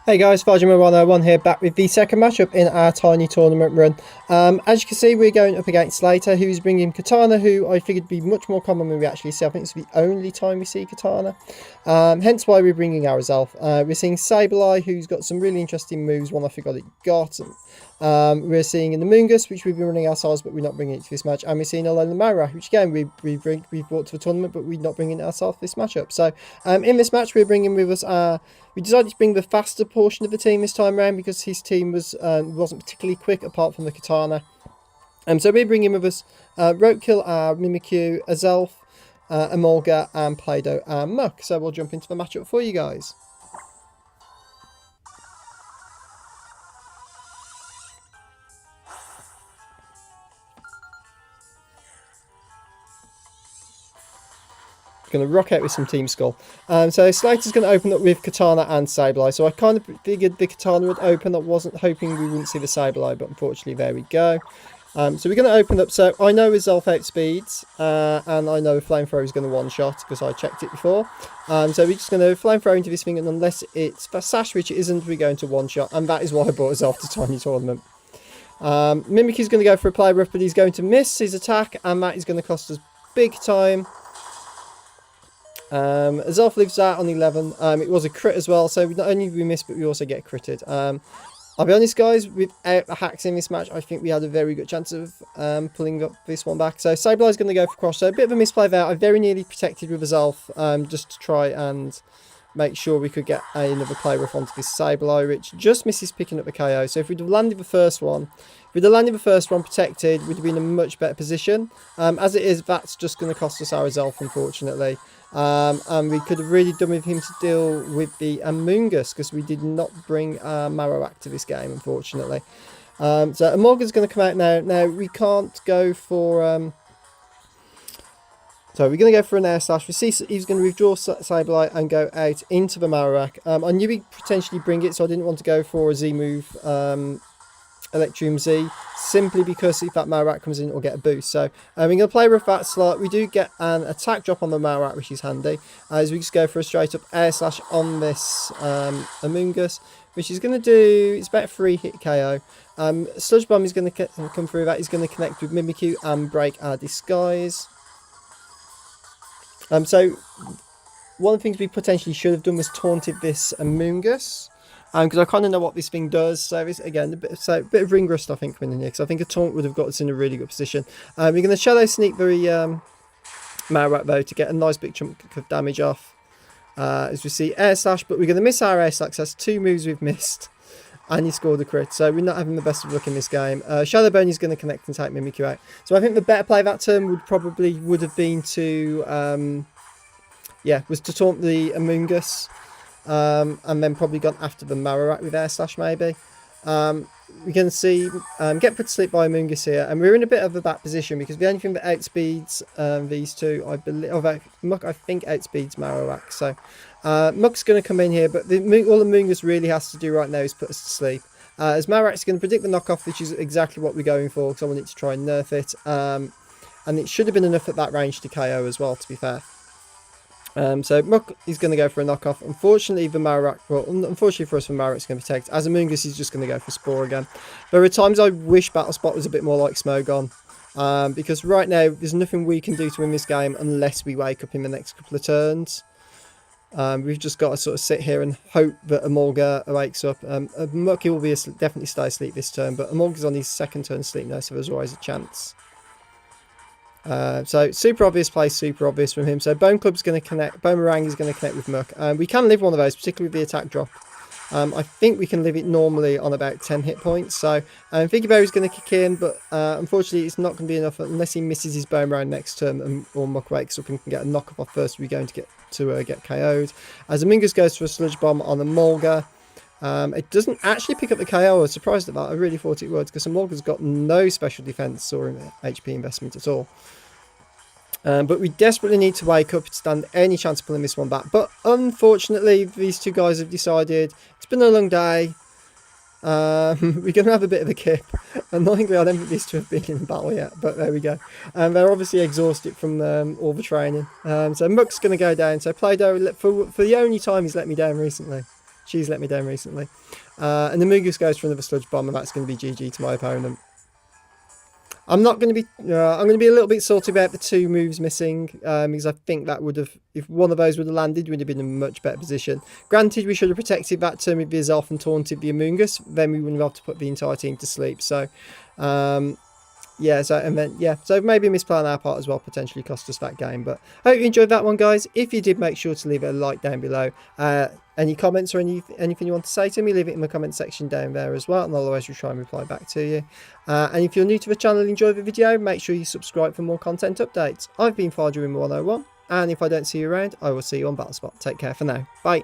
Hey guys, Farjima101 here, back with the second matchup in our tiny tournament run. As you can see, we're going up against Slater, who's bringing Katana, who I figured would be much more common than we actually see. I think it's the only time we see Katana. Hence why we're bringing ourselves. We're seeing Sableye, who's got some really interesting moves, one I forgot it got. We're seeing in the Mungus, which we've been running ourselves, but we're not bringing it to this match. And we're seeing Alola Mara, which again we've brought to the tournament, but we're not bringing it ourselves this matchup. So in this match, we're bringing with us we decided to bring the faster portion of the team this time around because his team wasn't particularly quick apart from the Katana. So we're bringing with us Roadkill, Mimikyu, Azelf, Emolga, and Play-Doh and Muck. So we'll jump into the matchup for you guys. Going to rock out with some Team Skull. So Slater's going to open up with Katana and Sableye. So I kind of figured the Katana would open. I wasn't hoping we wouldn't see the Sableye, but unfortunately there we go. So we're going to open up. So I know his Elf outspeeds, and I know Flamethrower is going to one-shot because I checked it before. So we're just going to Flamethrower into this thing, and unless it's Fast Sash, which it isn't, we're going to one-shot. And that is why I brought his Elf to Tiny Tournament. Mimikyu's going to go for a Play Rough, but he's going to miss his attack, and that is going to cost us big time. Azelf lives out on 11. It was a crit as well, so not only do we miss, but we also get critted. I'll be honest, guys, without the hacks in this match, I think we had a very good chance of pulling up this one back. So Sableye's going to go for cross, so a bit of a misplay there. I very nearly protected with Azelf just to try and make sure we could get another play rough onto this Sableye, which just misses picking up the KO. So if we'd have landed the first one, protected, we'd have been in a much better position. As it is, that's just going to cost us our Azelf, unfortunately. And we could have really done with him to deal with the Amoonguss, because we did not bring Marowak to this game, unfortunately. So Amolga's going to come out now. Now, we can't go for... So we're going to go for an air slash. We see he's going to withdraw Sableye and go out into the Marowak. I knew he'd potentially bring it, so I didn't want to go for a Z move, Electrium Z, simply because if that Marowak comes in, it'll get a boost. So we're going to play with that slot. We do get an attack drop on the Marowak, which is handy, as we just go for a straight up air slash on this Amoonguss, which is going to do, it's about 3 hit KO. Sludge Bomb is going to come through that. He's going to connect with Mimikyu and break our disguise. So one of the things we potentially should have done was taunted this Amoonguss, because I kind of know what this thing does. So it's, again, a bit of ring rust, I think, winning here, because I think a taunt would have got us in a really good position. We're going to Shadow Sneak the Marowak, though, to get a nice big chunk of damage off. As we see air slash, but we're going to miss our air slash. That's 2 moves we've missed, and he scored a crit. So we're not having the best of luck in this game. Shadow Bone is going to connect and take Mimikyu out. So I think the better play that turn would have been to was to taunt the Amoonguss. And then probably gone after the Marowak with air slash, maybe. We can see get put to sleep by Amoonguss here, and we're in a bit of a back position because the only thing that outspeeds these two, I believe, Muck, I think outspeeds Marowak. So Muck's going to come in here, but all the Amoonguss really has to do right now is put us to sleep. As Marowak's going to predict the knockoff, which is exactly what we're going for, because I want it to try and nerf it. And it should have been enough at that range to KO as well, to be fair. So Muck is going to go for a knockoff. Unfortunately, unfortunately for us, the Marowak's going to protect. As Amoonguss is just going to go for Spore again. There are times I wish Battle Spot was a bit more like Smogon. Because right now, there's nothing we can do to win this game unless we wake up in the next couple of turns. We've just got to sort of sit here and hope that Emolga wakes up. Mucky will definitely stay asleep this turn, but Emolga's on his second turn sleep now, so there's always a chance. So super obvious play, super obvious from him. So Bone Club's going to connect, Boomerang is going to connect with Muck. We can live one of those, particularly with the attack drop. I think we can live it normally on about 10 hit points. So Figgy Berry's going to kick in, but unfortunately it's not going to be enough unless he misses his Boomerang next turn or Muck wakes up and can get a knockoff off first. We're going to get KO'd. As Amoonguss goes for a Sludge Bomb on the Molga. It doesn't actually pick up the KO. I was surprised at that. I really thought it would, because Molga's got no special defense or HP investment at all. But we desperately need to wake up to stand any chance of pulling this one back. But unfortunately, these two guys have decided it's been a long day. We're going to have a bit of a kip. Annoyingly, I don't think these two have been in battle yet, but there we go. They're obviously exhausted from all the training. So Muck's going to go down. So Play-Doh, for the only time he's let me down recently. She's let me down recently. And the Mungus goes for another sludge bomb, and that's going to be GG to my opponent. I'm not going to be. I'm going to be a little bit salty about the 2 moves missing, because I think that would have, if one of those would have landed, we'd have been in a much better position. Granted, we should have protected that turn with Viz off and taunted the Amoongus. Then we wouldn't have had to put the entire team to sleep. So, yeah. So maybe a misplay on our part as well potentially cost us that game. But I hope you enjoyed that one, guys. If you did, make sure to leave a like down below. Any comments or anything you want to say to me, leave it in the comment section down there as well, and I'll always try and reply back to you. And if you're new to the channel and enjoy the video, make sure you subscribe for more content updates. I've been Farduin101, and if I don't see you around, I will see you on Battlespot. Take care for now. Bye.